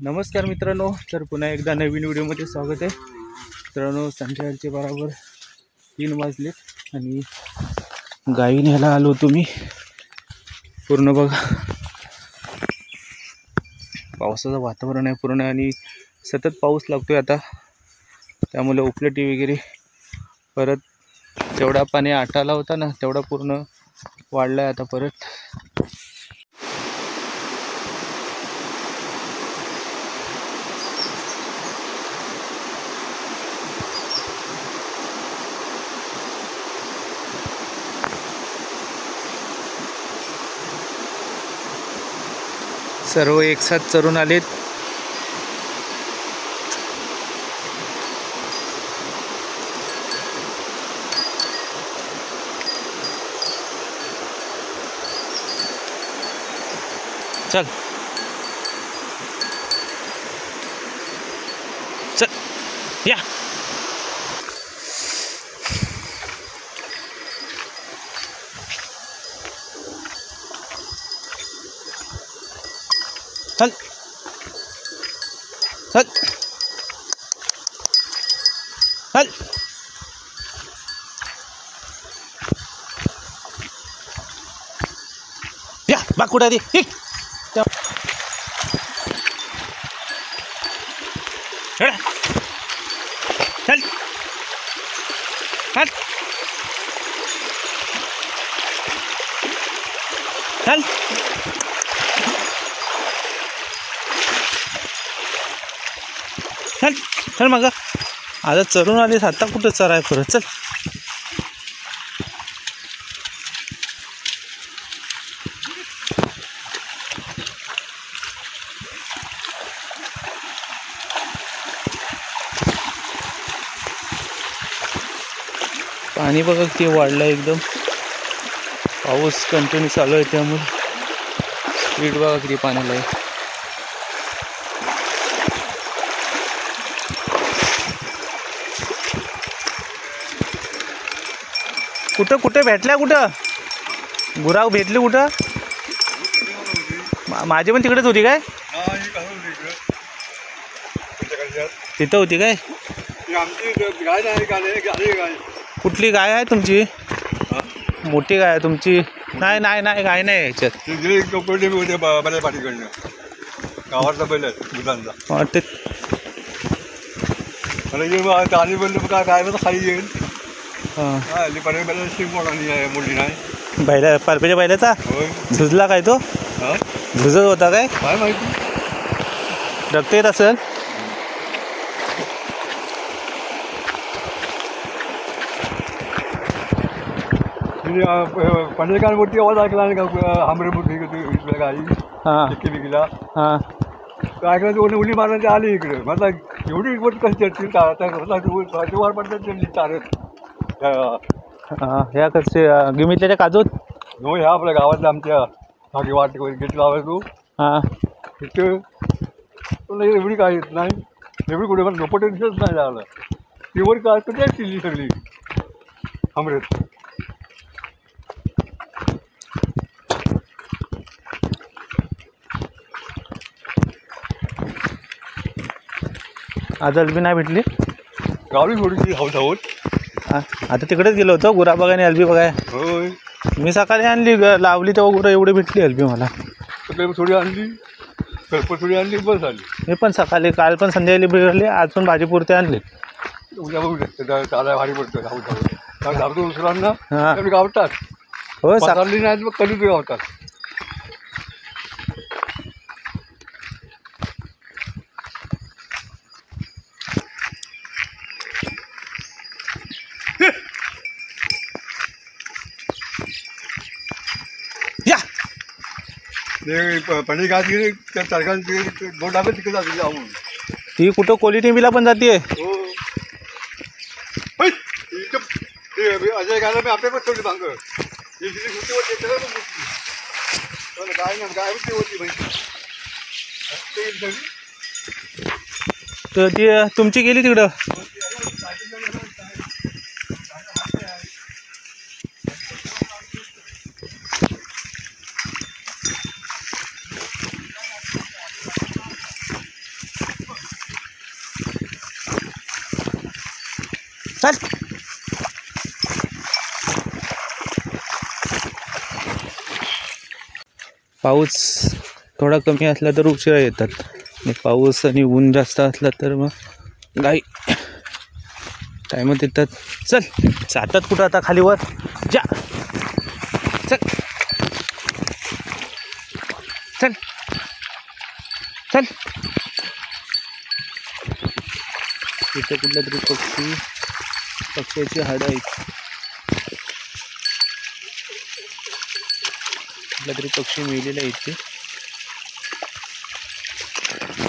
नमस्कार मित्रांनो, तर पुन्हा एकदा नवीन व्हिडिओमध्ये स्वागत आहे. मित्रांनो, संध्याकाळचे बरोबर 3 वाजलेत आणि गाई न्यायला आलो तुम्ही. पूर्ण बघा, पावसाचं वातावरण आहे पूर्ण आणि सतत पाऊस लागतोय आता, त्यामुळे उपलटी वगैरे परत जेवढा पाणी आटाला होता ना तेवढा पूर्ण वाढलाय आता परत. सर्व एक साथ चरून आलेत. चल चल या. चल चल चल. या बा कुठे दे चल चल चल चल. चल चल मग आता चरून आलीस, आता कुठं चराय परत. चल पाणी बघा किती वाढलं एकदम. पाऊस कंटिन्यू चालू आहे त्यामुळे स्पीड बघा किती पाण्याला आहे. कुठं कुठे भेटल्या, कुठं गुराग भेटली कुठं? माझी पण तिकडेच होती काय? तिथं होती काय? कुठली गाय आहे तुमची? मोठी गाय आहे तुमची? नाही नाही नाही, गाय नाही याच्यात. गावातला बैल दुधांचा वाटते काय खाली येईल. हां, मुली नाही बैला पारपेच्या बैलाचा झुजला काय? तो झुजत होता काय? काय माहिती. रक्त येत असेल. पंढरकांवरती आवाज ऐकला आंबरे मोठी गाई हां विकीला हां. ऐकलं तर उली मारण्याची आली इकडे. म्हटलं एवढी गोष्ट कशी चढतील वार पडतात चालत. हां, ह्या कसे गिमितल्याच्या काजूत? हो, ह्या आपल्या गावातल्या आमच्या बाकी वाट घेतला हवा तू. हां, तिथं तुला एवढी काय येत नाही, एवढी कुठे पण झोपट दिसत नाही झालं. तीवर काय कधी केली सगळी आमरेत. आज अलबी नाही भेटली. गावली थोडीशी हाऊस आहोत. आता तिकडेच गेलो होतो गुरा बघायला, अलबी बघाय. होय, मी सकाळी आणली, लावली तेव्हा गुरं एवढी भेटली अलबी मला. थोडी आणली, कल्प थोडी आणली, बस आली. मी पण सकाळी, काल पण संध्याकाळी भेटली, आज पण भाजीपुरते आणली. उद्या बघू शकते चालाय भारी पडतो हाऊस आहोत. धावतो दुसऱ्यांना हां गावतात. हो, चालली नाही मग कधी गावतात. या पंडित गावात त्या तारखांची दोन डाबे तिकडे जाते जाऊन. ती कुठं कोली टिंबीला पण जाते. हो, अजय गायला मी आपल्या पण थोडी भांग काय ना गाय होती तर ती तुमची गेली तिकडं. चल. पाऊस थोडा कमी असला तर उशिरा येतात आणि पाऊस आणि ऊन जास्त असला तर मग गाई टायमात येतात. चल जातात कुठं आता खाली वर जा. चल चल चल. इथे कुठल्या तरी पक्ष्याची हाडं आहेत. कुठला तरी पक्षी मेलेला आहे इथे.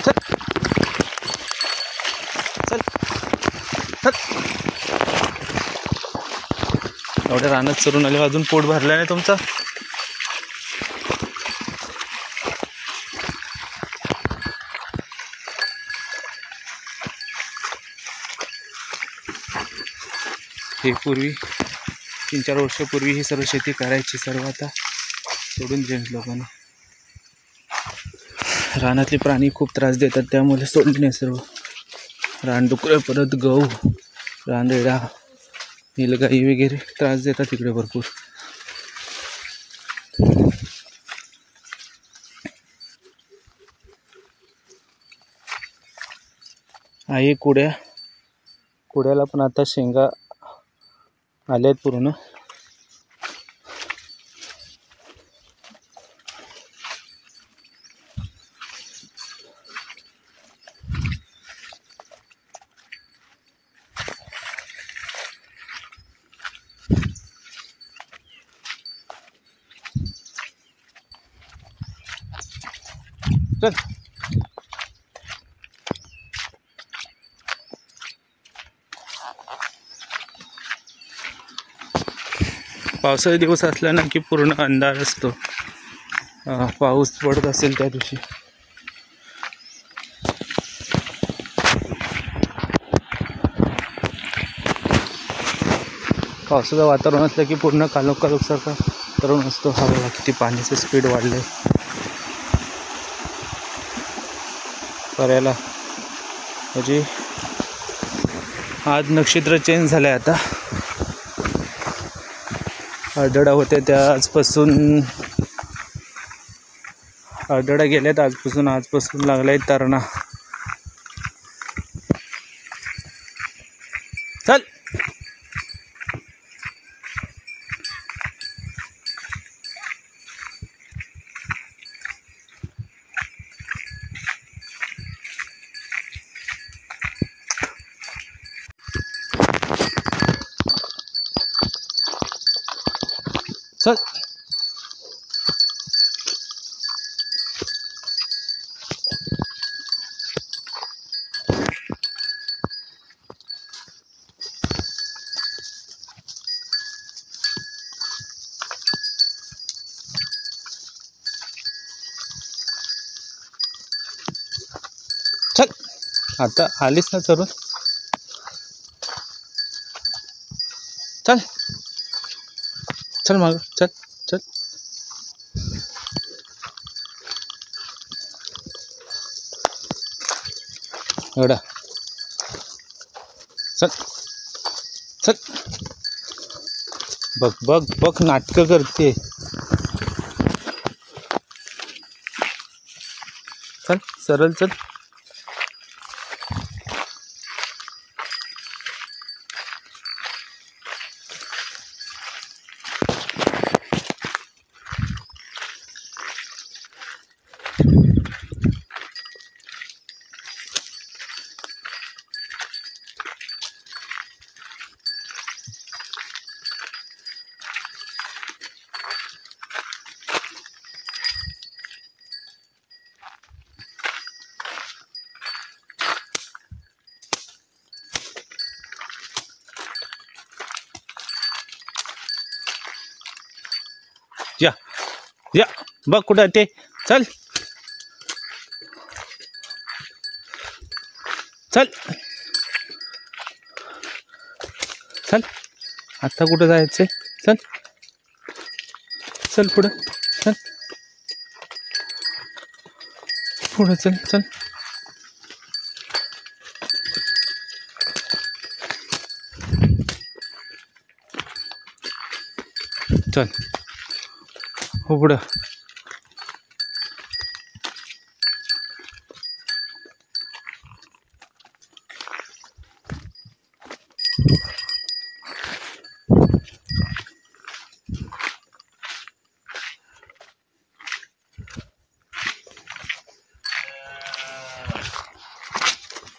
चल चल चल. एवढ्या रानात चरून आले अजून पोट भरलं नाही तुमचं. हे पूर्वी 3-4 वर्षापूर्वी ही सर्व शेती करायची. सर्व आता सोडून दिले लोकांना. रानातले प्राणी खूप त्रास देतात त्यामुळे सोडले नाही सर्व. रानडुकरं परत गहू रानरेडा नीलगाई वगैरे त्रास देतात तिकडे भरपूर. आहे कुड्याला पण आता शेंगा आल्यात पूर्ण. चल पावसाचे दिवस असला ना की पूर्ण अंधार असतो. पाऊस पडत असेल त्या दिवशी. पावसाचं वातावरण असलं की पूर्ण कालोख सारखा तरुण असतो. हवा किती पाण्याचं स्पीड वाढलंय करायला. म्हणजे आज नक्षत्र चेंज झालंय आता. आढळा होत्या त्या आढळा गेल्यात आजपासून लागलाय तरणा. चल चल. चल आता आलीस ना चरून. चल चल माग चल चल. एवढा चल चल. बघ बघ बघ नाटकं करते. चल सरळ चल. या बघ कुठं ते. चल चल चल. आता कुठं जायचंय. चल चल पुढं चल. पुढं चल चल. चल हो पुढं